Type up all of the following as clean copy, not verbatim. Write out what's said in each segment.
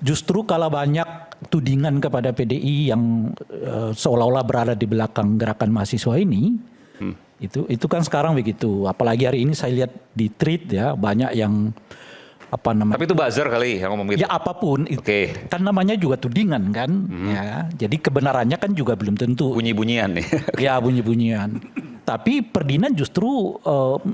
Justru kalau banyak tudingan kepada PDI yang seolah-olah berada di belakang gerakan mahasiswa ini, itu kan sekarang begitu. Apalagi hari ini saya lihat di tweet ya, banyak yang apa namanya? Tapi itu buzzer kali yang ngomong gitu. Ya apapun, kan namanya juga tudingan kan. Ya, jadi kebenarannya kan juga belum tentu. Bunyi-bunyian nih. Ya bunyi-bunyian. Tapi Ferdinand justru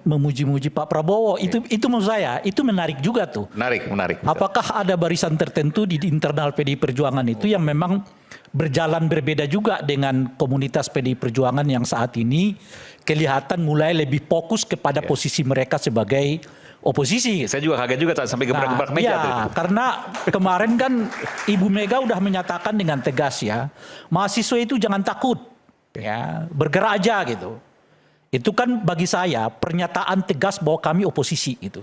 memuji-muji Pak Prabowo. Itu menurut saya, itu menarik juga tuh. Menarik. Apakah ada barisan tertentu di internal PDI Perjuangan itu yang memang berjalan berbeda juga dengan komunitas PDI Perjuangan yang saat ini kelihatan mulai lebih fokus kepada posisi mereka sebagai oposisi. Saya juga kaget juga sampai gebrak-gebrak meja tuh. Karena kemarin kan Ibu Mega udah menyatakan dengan tegas ya, mahasiswa itu jangan takut, ya bergerak aja gitu. Itu kan bagi saya pernyataan tegas bahwa kami oposisi itu.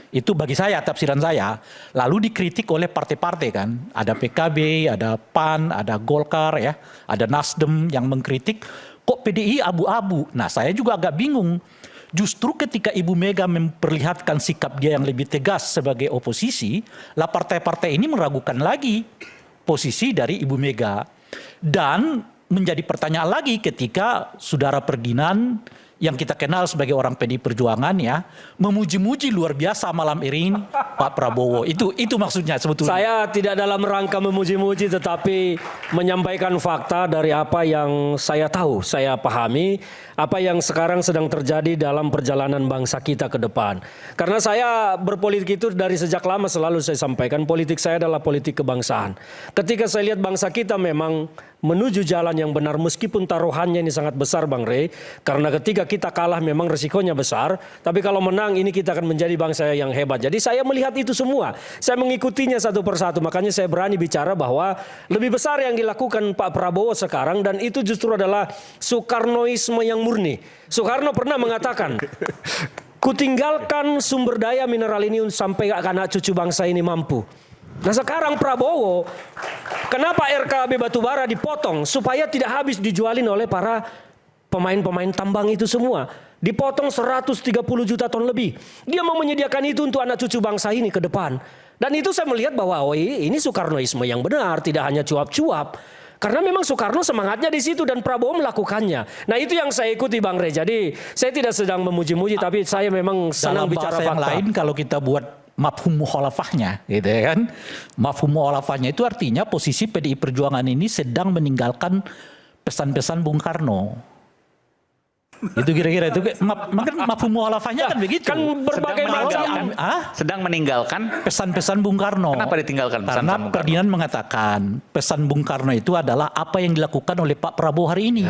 Itu bagi saya tafsiran saya. Lalu dikritik oleh partai-partai kan, ada PKB, ada PAN, ada Golkar ya, ada Nasdem yang mengkritik. Kok PDI abu-abu? Nah saya juga agak bingung. Justru ketika Ibu Mega memperlihatkan sikap dia yang lebih tegas sebagai oposisi, lah partai-partai ini meragukan lagi posisi dari Ibu Mega. Dan menjadi pertanyaan lagi ketika saudara Ferdinand yang kita kenal sebagai orang PDI Perjuangan ya, memuji-muji luar biasa malam ini Pak Prabowo. Itu maksudnya sebetulnya. Saya tidak dalam rangka memuji-muji tetapi menyampaikan fakta dari apa yang saya tahu, saya pahami, apa yang sekarang sedang terjadi dalam perjalanan bangsa kita ke depan. Karena saya berpolitik itu dari sejak lama selalu saya sampaikan, politik saya adalah politik kebangsaan. Ketika saya lihat bangsa kita memang menuju jalan yang benar meskipun taruhannya ini sangat besar Bang Rey, karena ketika kita kalah memang resikonya besar, tapi kalau menang ini kita akan menjadi bangsa yang hebat. Jadi saya melihat itu semua, saya mengikutinya satu persatu, makanya saya berani bicara bahwa lebih besar yang dilakukan Pak Prabowo sekarang dan itu justru adalah Soekarnoisme yang murni. Soekarno pernah mengatakan, kutinggalkan sumber daya mineral ini sampai anak cucu bangsa ini mampu. Nah sekarang Prabowo, kenapa RKB Batubara dipotong supaya tidak habis dijualin oleh para pemain-pemain tambang itu semua. Dipotong 130 juta ton lebih. Dia mau menyediakan itu untuk anak cucu bangsa ini ke depan. Dan itu saya melihat bahwa ini Soekarnoisme yang benar, tidak hanya cuap-cuap. Karena memang Soekarno semangatnya di situ dan Prabowo melakukannya. Nah itu yang saya ikuti Bang Rey. Jadi saya tidak sedang memuji-muji tapi saya memang senang bicara fakta. Dalam bahasa yang lain kalau kita buat mafhum mukhalafahnya gitu ya kan. Mafhum mukhalafahnya itu artinya posisi PDI Perjuangan ini sedang meninggalkan pesan-pesan Bung Karno. Itu kira-kira itu mafhum mukhalafahnya kan begitu. Kan berbagai macam sedang meninggalkan pesan-pesan Bung Karno. Kenapa ditinggalkan pesan Karena Bung Karno? Ferdinand mengatakan pesan Bung Karno itu adalah apa yang dilakukan oleh Pak Prabowo hari ini.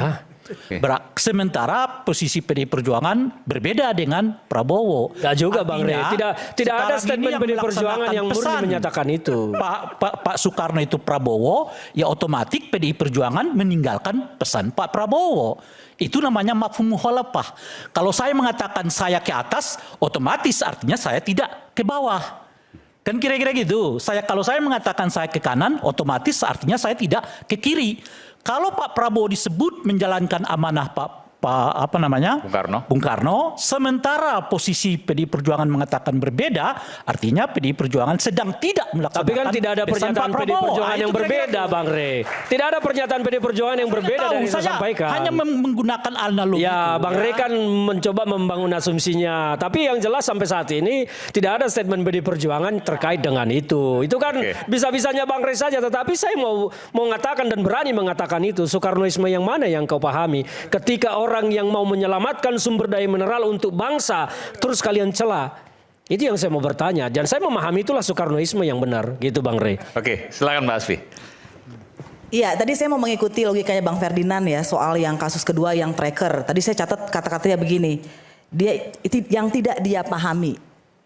Sementara posisi PDI Perjuangan berbeda dengan Prabowo. Ya juga Bang Rey, tidak ada statement PDI Perjuangan yang murni menyatakan itu. Pak Soekarno itu Prabowo, ya otomatis PDI Perjuangan meninggalkan pesan Pak Prabowo. Itu namanya mafhum mukhalafah. Kalau saya mengatakan saya ke atas, otomatis artinya saya tidak ke bawah. Kan kira-kira gitu. Kalau saya mengatakan saya ke kanan, otomatis artinya saya tidak ke kiri. Kalau Pak Prabowo disebut menjalankan amanah Bung Karno, sementara posisi PDI Perjuangan mengatakan berbeda, artinya PDI Perjuangan sedang tidak melaksanakan. Tapi kan tidak ada pernyataan PDI Perjuangan yang berbeda, Bang Rey. Tidak ada pernyataan PDI Perjuangan yang berbeda dari yang saya sampaikan. Hanya menggunakan analogi. Ya, Bang Rey kan mencoba membangun asumsinya. Tapi yang jelas sampai saat ini tidak ada statement PDI Perjuangan terkait dengan itu. Itu kan bisa-bisanya Bang Rey saja. Tetapi saya mau mengatakan dan berani mengatakan itu. Soekarnoisme yang mana yang kau pahami? Ketika orang yang mau menyelamatkan sumber daya mineral untuk bangsa terus kalian celah. Itu yang saya mau bertanya dan saya memahami itulah Soekarnoisme yang benar gitu Bang Rey. Oke, silakan Mbak Asfi. Iya, tadi saya mau mengikuti logikanya Bang Ferdinand ya soal yang kasus kedua yang tracker. Tadi saya catat kata-katanya begini. Dia itu yang tidak dia pahami.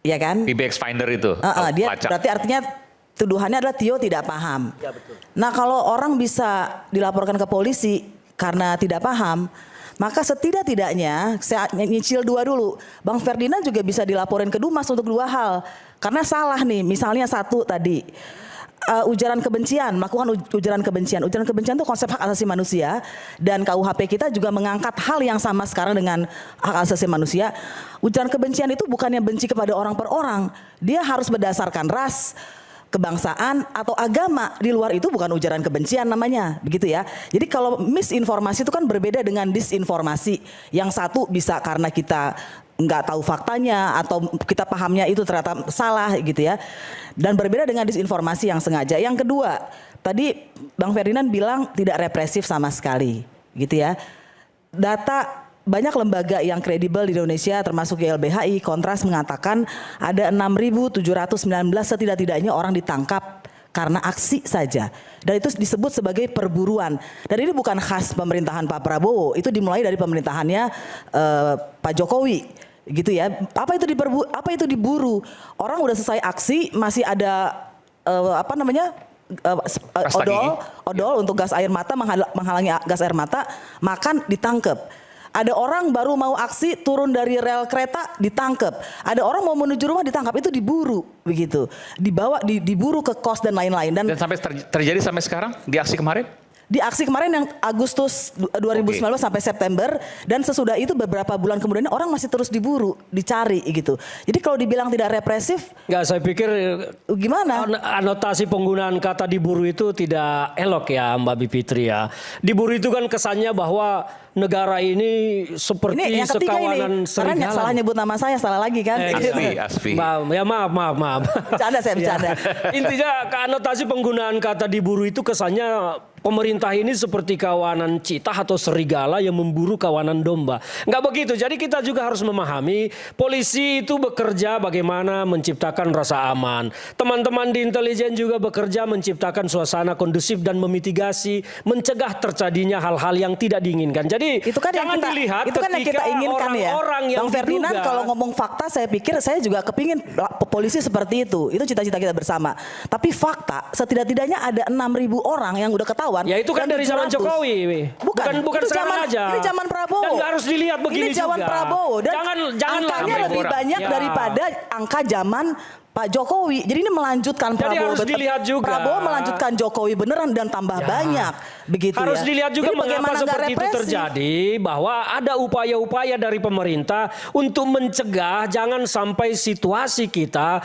Ya kan? PBX Finder itu. Dia berarti artinya tuduhannya adalah Tio tidak paham. Ya, betul. Nah, kalau orang bisa dilaporkan ke polisi karena tidak paham, maka setidak-tidaknya saya nyicil dua dulu. Bang Ferdinand juga bisa dilaporin ke Dumas untuk dua hal. Karena salah nih, misalnya satu tadi. Ujaran kebencian, melakukan ujaran kebencian. Ujaran kebencian itu konsep hak asasi manusia. Dan KUHP kita juga mengangkat hal yang sama sekarang dengan hak asasi manusia. Ujaran kebencian itu bukannya benci kepada orang per orang. Dia harus berdasarkan ras, kebangsaan atau agama. Di luar itu bukan ujaran kebencian namanya, begitu ya. Jadi kalau misinformasi itu kan berbeda dengan disinformasi. Yang satu bisa karena kita nggak tahu faktanya atau kita pahamnya itu ternyata salah gitu ya. Dan berbeda dengan disinformasi yang sengaja. Yang kedua, tadi Bang Ferdinand bilang tidak represif sama sekali, gitu ya. Data banyak lembaga yang kredibel di Indonesia termasuk YLBHI, Kontras mengatakan ada 6.719 setidak-tidaknya orang ditangkap karena aksi saja. Dan itu disebut sebagai perburuan. Dan ini bukan khas pemerintahan Pak Prabowo, itu dimulai dari pemerintahannya Pak Jokowi. Gitu ya. Apa itu diburu? Orang udah selesai aksi masih ada odol untuk gas air mata, menghalangi gas air mata, makan, ditangkep. Ada orang baru mau aksi turun dari rel kereta, ditangkep. Ada orang mau menuju rumah, ditangkap. Itu diburu begitu. Dibawa diburu ke kos dan lain-lain. Dan sampai terjadi sampai sekarang di aksi kemarin? Di aksi kemarin yang Agustus 2019 sampai September, dan sesudah itu beberapa bulan kemudian orang masih terus diburu, dicari gitu. Jadi kalau dibilang tidak represif, nggak, saya pikir gimana? Anotasi penggunaan kata diburu itu tidak elok ya Mbak Bivitri ya. Diburu itu kan kesannya bahwa negara ini seperti ini yang ketiga sekawanan ini, serigala. karena salah nyebut nama saya, salah lagi kan? Asfi. Ya maaf. Bercanda saya bercanda. Intinya anotasi penggunaan kata diburu itu kesannya pemerintah ini seperti kawanan citah atau serigala yang memburu kawanan domba. Nggak begitu. Jadi kita juga harus memahami polisi itu bekerja bagaimana menciptakan rasa aman. Teman-teman di intelijen juga bekerja menciptakan suasana kondusif dan memitigasi, mencegah terjadinya hal-hal yang tidak diinginkan. Jadi itu kan jangan dilihat itu kan yang kita inginkan ya. Orang yang Bang Ferdinand diduga, kalau ngomong fakta, saya pikir saya juga kepingin polisi seperti itu. Itu cita-cita kita bersama. Tapi fakta setidak-tidaknya ada 6.000 orang yang udah ketahuan. Ya itu kan dari zaman Jokowi. Bukan sekarang aja. Ini zaman Prabowo. Dan harus dilihat begini ini zaman juga. Prabowo. Dan jangan angkanya lebih banyak daripada angka zaman Pak Jokowi. Jadi ini melanjutkan Jadi Prabowo. harus dilihat juga. Prabowo melanjutkan Jokowi beneran dan tambah banyak. Begitu harus ya. dilihat juga Jadi mengapa seperti itu terjadi. Bahwa ada upaya-upaya dari pemerintah untuk mencegah jangan sampai situasi kita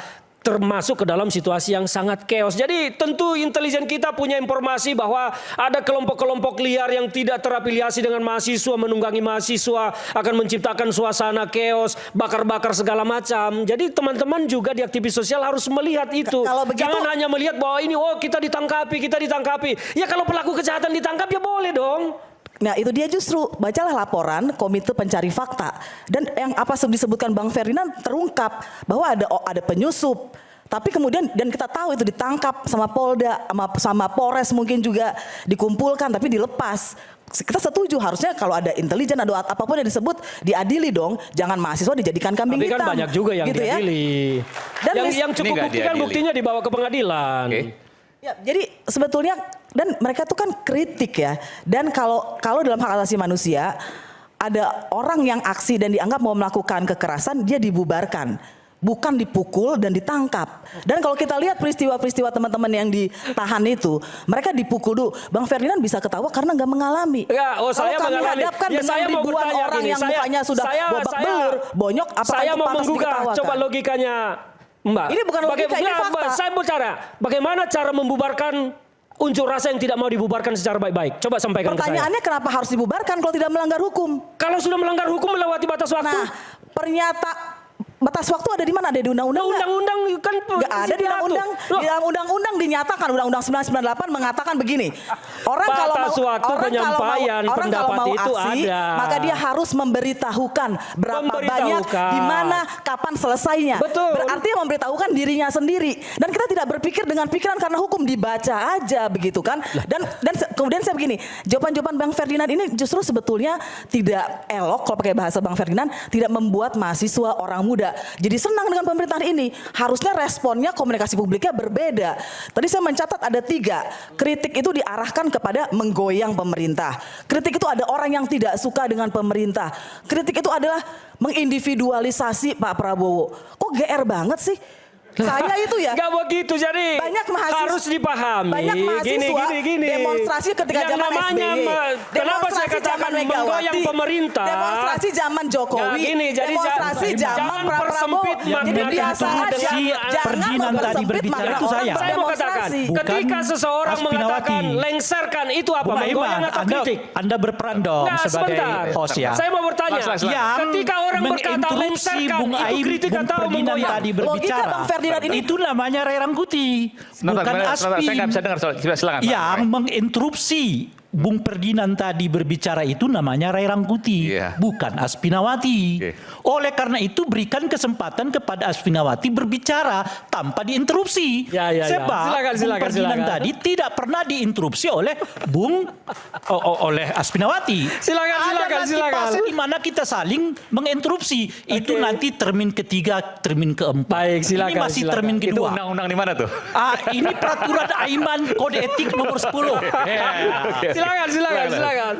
termasuk ke dalam situasi yang sangat chaos. Jadi tentu intelijen kita punya informasi bahwa ada kelompok-kelompok liar yang tidak terafiliasi dengan mahasiswa, menunggangi mahasiswa, akan menciptakan suasana chaos, bakar-bakar segala macam. Jadi teman-teman juga di aktivis sosial harus melihat itu. Kalau begitu, jangan hanya melihat bahwa ini kita ditangkapi. Ya kalau pelaku kejahatan ditangkap ya boleh dong. Nah itu dia justru, bacalah laporan Komite Pencari Fakta. Dan yang apa disebutkan Bang Ferdinand terungkap bahwa ada penyusup. Tapi kemudian dan kita tahu itu ditangkap sama Polda, sama Polres mungkin juga dikumpulkan tapi dilepas. Kita setuju harusnya kalau ada intelijen atau apapun yang disebut diadili dong. Jangan mahasiswa dijadikan kambing hitam. Tapi kan banyak juga yang gitu diadili. Ya? Dan yang cukup bukti kan buktinya dibawa ke pengadilan. Ya, jadi sebetulnya dan mereka tuh kan kritik ya. Dan kalau dalam hak asasi manusia ada orang yang aksi dan dianggap mau melakukan kekerasan, dia dibubarkan, bukan dipukul dan ditangkap. Dan kalau kita lihat peristiwa-peristiwa teman-teman yang ditahan itu, mereka dipukul dulu. Bang Ferdinand bisa ketawa karena nggak mengalami. Ya, saya kalau kami mengalami. hadapkan Ya, dengan ribuan orang yang mukanya sudah babak belur, bonyok, apakah saya itu mau pantas menggugah. diketawakan? Coba logikanya Mbak. Ini bukan logika, ini fakta. Saya bicara, bagaimana cara membubarkan unjuk rasa yang tidak mau dibubarkan secara baik-baik? Coba sampaikan ke saya. Pertanyaannya kenapa harus dibubarkan kalau tidak melanggar hukum? Kalau sudah melanggar hukum melewati batas waktu. Nah, batas waktu ada di mana? Ada di undang-undang? Undang-undang kan nggak ada di undang-undang. Di dalam undang-undang dinyatakan, Undang-Undang 1998 mengatakan begini. Orang kalau mau aksi, ada. maka dia harus memberitahukan berapa banyak, di mana, kapan selesainya. Betul. Berarti memberitahukan dirinya sendiri. Dan kita tidak berpikir dengan pikiran karena hukum, dibaca aja begitu kan. Dan kemudian saya begini, jawaban-jawaban Bang Ferdinand ini justru sebetulnya tidak elok kalau pakai bahasa Bang Ferdinand, tidak membuat mahasiswa, orang muda jadi senang dengan pemerintahan ini. Harusnya responnya, komunikasi publiknya berbeda. Tadi saya mencatat ada 3. Kritik itu diarahkan kepada menggoyang pemerintah. Kritik itu ada orang yang tidak suka dengan pemerintah. Kritik itu adalah mengindividualisasi Pak Prabowo. Kok GR banget sih? Saya itu ya. Gak begitu, jadi banyak mahasiswa, harus dipahami. Banyak mahasiswa gini. demonstrasi ketika yang zaman namanya, SBY. Kenapa saya katakan menggoyang pemerintah? Demonstrasi zaman Jokowi. Ya, gini, jadi demonstrasi zaman mempersempit yang jadi makna biasa menginterupsi aja. Ferdinand Jangan tadi berbicara itu saya. Saya mau katakan, Bukan ketika seseorang Aspinawati. mengatakan lengserkan itu apa? Bung Menggoyang Aiman, atau kritik? Anda berperan dong Nah, sebagai sebentar. host ya. Saya mau bertanya, Yang ketika orang berkata menginterupsi lengserkan Bung itu kritik Bung atau Ferdinand menggoyang? tadi Logika berbicara. Bang Ferdinand ini- itu namanya Ray Rangkuti, bukan Aspin. Saya nggak bisa dengar, silakan. Pak. Yang menginterupsi Bung Ferdinand tadi berbicara itu namanya Ray Rangkuti, Iya. bukan Aspinawati. Oke. Oleh karena itu berikan kesempatan kepada Aspinawati berbicara tanpa diinterupsi. Ya. Sebab Silakan, Bung Ferdinand silakan. tadi tidak pernah diinterupsi oleh oleh Aspinawati. Silakan. Ada fase di mana kita saling menginterupsi. Itu Oke. nanti termin ketiga, termin keempat. Baik, silakan, Ini masih silakan. termin Itu kedua. undang-undang di mana tuh? Ini peraturan Aiman Kode Etik nomor 10. Silakan.